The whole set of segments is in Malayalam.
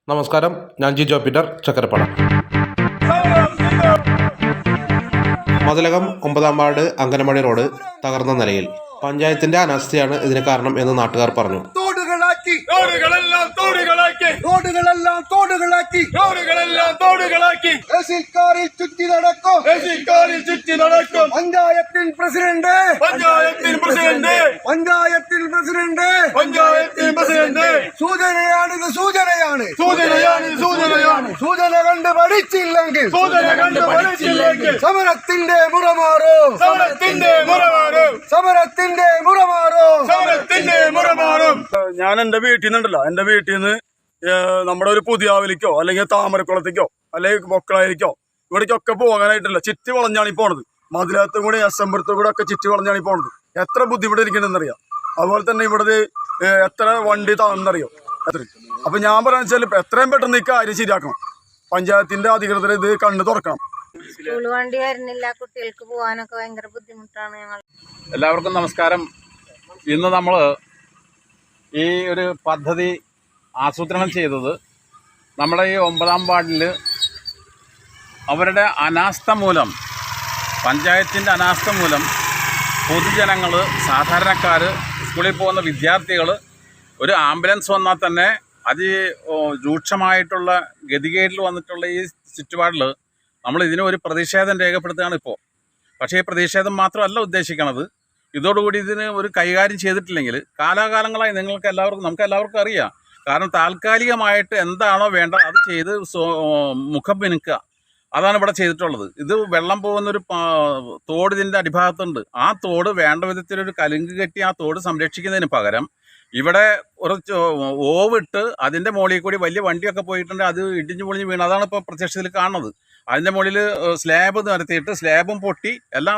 നമസ്കാരം, ഞാൻ ജിജോ പീറ്റർ, ചക്കരപ്പട. മതിലകം 9-ാം വാർഡ് അങ്കനവാടി റോഡ് തകർന്ന നിലയിൽ. പഞ്ചായത്തിന്റെ അനാസ്ഥയാണ് ഇതിന് കാരണം എന്ന് നാട്ടുകാർ പറഞ്ഞു. സൂചന കണ്ട് പഠിച്ചില്ലെങ്കിൽ സമരത്തിന്റെ മുറമാറും. ഞാൻ എന്റെ വീട്ടിൽ നിന്നുണ്ടല്ലോ, എന്റെ വീട്ടിൽ നിന്ന് നമ്മുടെ ഒരു പുതിയാവിലേക്കോ അല്ലെങ്കിൽ താമരക്കുളത്തേക്കോ അല്ലെങ്കിൽ പൊക്കളായിരിക്കോ ഇവിടേക്കൊക്കെ പോകാനായിട്ടില്ല. ചുറ്റി വളഞ്ഞാണ് ഈ പോണത്. മതിലകത്തും കൂടി എസ്എമ്പുറത്തും കൂടെ ഒക്കെ ചുറ്റി വളഞ്ഞാണ് ഈ പോണത്. എത്ര ബുദ്ധിമുട്ട് ഇരിക്കണമെന്നറിയാം. അതുപോലെ തന്നെ ഇവിടെ എത്ര വണ്ടി താന്നറിയോ അത്ര. അപ്പൊ ഞാൻ പറയാന്ന് വെച്ചാൽ എത്രയും പെട്ടെന്ന് ഈ കാര്യം ശരിയാക്കണം. പഞ്ചായത്തിന്റെ അധികൃതർ ഇത് കണ്ണു തുറക്കണം. സ്കൂൾ വണ്ടി വരുന്നില്ല, കുട്ടികൾക്ക് പോകാനൊക്കെ ഭയങ്കര ബുദ്ധിമുട്ടാണ്. ഞങ്ങൾ എല്ലാവർക്കും നമസ്കാരം. ഇന്ന് നമ്മൾ ഈ ഒരു പദ്ധതി ആസൂത്രണം ചെയ്തത് നമ്മുടെ ഈ 9-ാം വാർഡിൽ അവരുടെ അനാസ്ഥ മൂലം, പഞ്ചായത്തിൻ്റെ അനാസ്ഥ മൂലം പൊതുജനങ്ങൾ, സാധാരണക്കാർ, സ്കൂളിൽ പോകുന്ന വിദ്യാർത്ഥികൾ, ഒരു ആംബുലൻസ് വന്നാൽ തന്നെ രൂക്ഷമായിട്ടുള്ള ഗതികേടിൽ വന്നിട്ടുള്ള ഈ ചുറ്റുപാടിൽ നമ്മൾ ഇതിന് ഒരു പ്രതിഷേധം രേഖപ്പെടുത്തുകയാണ് ഇപ്പോൾ. പക്ഷേ ഈ പ്രതിഷേധം മാത്രമല്ല ഉദ്ദേശിക്കണത്. ഇതോടുകൂടി ഇതിന് ഒരു കൈകാര്യം ചെയ്തിട്ടില്ലെങ്കിൽ കാലാകാലങ്ങളായി നമുക്ക് എല്ലാവർക്കും അറിയാം. കാരണം താൽക്കാലികമായിട്ട് എന്താണോ വേണ്ട അത് ചെയ്ത് മുഖം മിനുക്കുക, അതാണ് ഇവിടെ ചെയ്തിട്ടുള്ളത്. ഇത് വെള്ളം പോകുന്നൊരു തോട് ഇതിൻ്റെ അടിഭാഗത്തുണ്ട്. ആ തോട് വേണ്ട വിധത്തിലൊരു കലുങ്ക് കെട്ടി ആ തോട് സംരക്ഷിക്കുന്നതിന് പകരം ഇവിടെ കുറച്ച് ഓവിട്ട് അതിൻ്റെ മുകളിൽ കൂടി വലിയ വണ്ടിയൊക്കെ പോയിട്ടുണ്ട്, അത് ഇടിഞ്ഞു പൊളിഞ്ഞ് വീണ്. അതാണ് ഇപ്പോൾ പ്രത്യക്ഷത്തിൽ കാണുന്നത്. അതിൻ്റെ മുകളിൽ സ്ലാബ് നിരത്തിയിട്ട് സ്ലാബും പൊട്ടി എല്ലാം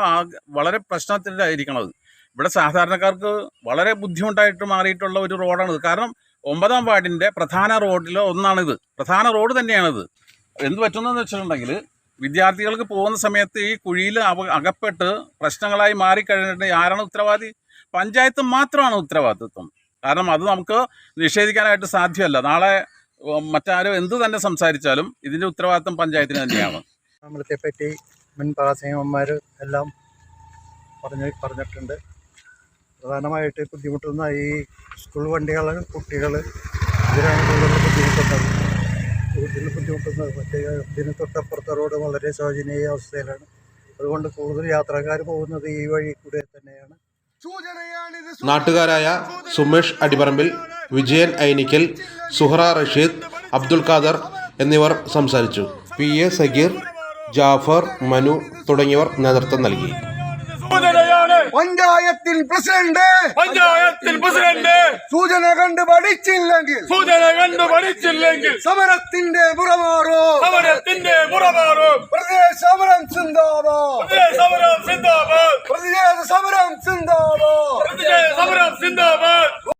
വളരെ പ്രശ്നത്തിലായിരിക്കണത്. ഇവിടെ സാധാരണക്കാർക്ക് വളരെ ബുദ്ധിമുട്ടായിട്ട് മാറിയിട്ടുള്ള ഒരു റോഡാണിത്. കാരണം 9-ാം വാർഡിൻ്റെ പ്രധാന റോഡിൽ ഒന്നാണിത്. പ്രധാന റോഡ് തന്നെയാണിത്. എന്ത് പറ്റുന്നതെന്ന് വെച്ചിട്ടുണ്ടെങ്കിൽ വിദ്യാർത്ഥികൾക്ക് പോകുന്ന സമയത്ത് ഈ കുഴിയിൽ അകപ്പെട്ട് പ്രശ്നങ്ങളായി മാറിക്കഴിഞ്ഞിട്ട് ആരാണ് ഉത്തരവാദി? പഞ്ചായത്ത് മാത്രമാണ് ഉത്തരവാദിത്വം. കാരണം അത് നമുക്ക് നിഷേധിക്കാനായിട്ട് സാധ്യമല്ല. നാളെ മറ്റാരും എന്തു തന്നെ സംസാരിച്ചാലും ഇതിൻ്റെ ഉത്തരവാദിത്വം പഞ്ചായത്തിന് തന്നെയാണ്. നമ്മളെപ്പറ്റി മുൻ പ്രാസംഗികന്മാർ എല്ലാം പറഞ്ഞിട്ടുണ്ട്. പ്രധാനമായിട്ട് ബുദ്ധിമുട്ടുന്ന ഈ സ്കൂൾ വണ്ടികൾ, കുട്ടികൾ, ഇതിനാണ് കൂടുതൽ ബുദ്ധിമുട്ടുന്നത്. മറ്റേ ഇതിന് തൊട്ടപ്പുറത്തെ റോഡ് വളരെ ശോചനീയ അവസ്ഥയിലാണ്. അതുകൊണ്ട് കൂടുതൽ യാത്രക്കാർ പോകുന്നത് ഈ വഴി കൂടെ തന്നെയാണ്. നാട്ടുകാരായ സുമേഷ് അടിപറമ്പിൽ, വിജയൻ ഐനിക്കൽ, സുഹറ റഷീദ്, അബ്ദുൽ ഖാദർ എന്നിവർ സംസാരിച്ചു. PA സഗീർ, ജാഫർ, മനു തുടങ്ങിയവർ നേതൃത്വം നൽകി. പഞ്ചായത്തിൽ പ്രസിഡന്റ് സൂചന കണ്ട് പഠിച്ചില്ലെങ്കിൽ സമരത്തിന്റെ മുറമാറും. പ്രതിഷേധ സമരം സിന്ദാബാദ്.